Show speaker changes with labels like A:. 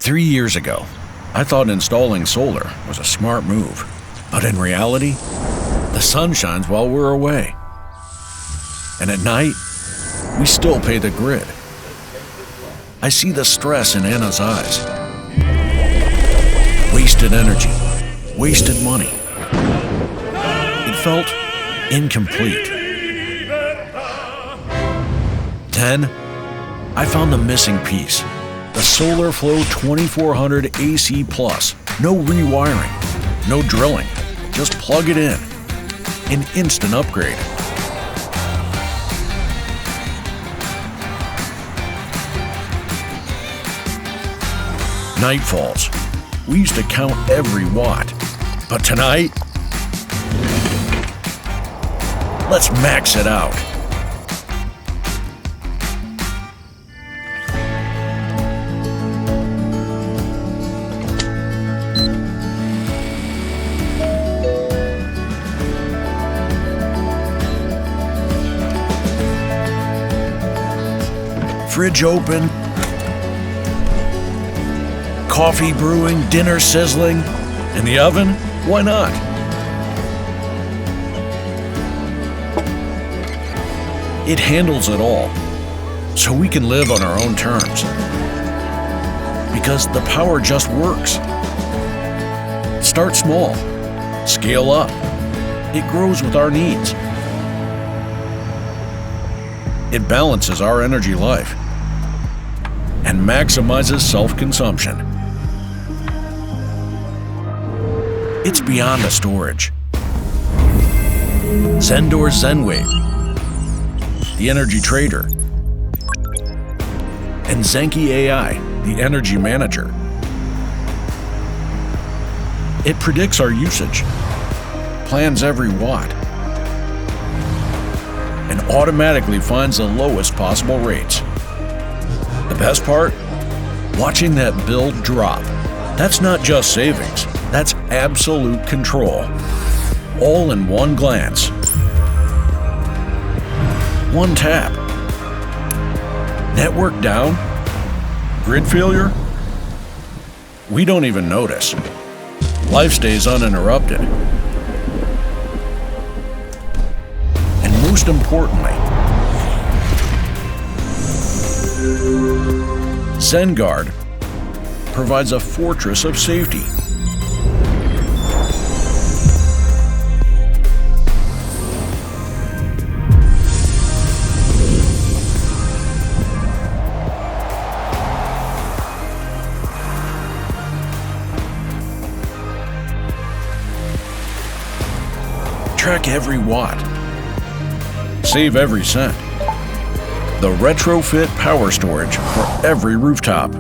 A: 3 years ago, I thought installing solar was a smart move, but in reality, the sun shines while we're away. And at night, we still pay the grid. I see the stress in Anna's eyes. Wasted energy, wasted money. It felt incomplete. Then, I found the missing piece. The SolarFlow 2400 AC Plus. No rewiring, no drilling. Just plug it in. An instant upgrade. Night falls. We used to count every watt. But tonight, let's max it out. Fridge open, coffee brewing, dinner sizzling. In the oven? Why not? It handles it all, so we can live on our own terms. Because the power just works. Start small, scale up. It grows with our needs. It balances our energy life and maximizes self-consumption. It's beyond the storage. Zendor's ZenWave, the energy trader, and ZENKI AI, the energy manager. It predicts our usage, plans every watt, and automatically finds the lowest possible rates. The best part? Watching that bill drop. That's not just savings, that's absolute control. All in one glance. One tap. Network down? Grid failure? We don't even notice. Life stays uninterrupted. And most importantly, ZenGuard provides a fortress of safety. Track every watt. Save every cent. The Retrofit power storage for every rooftop.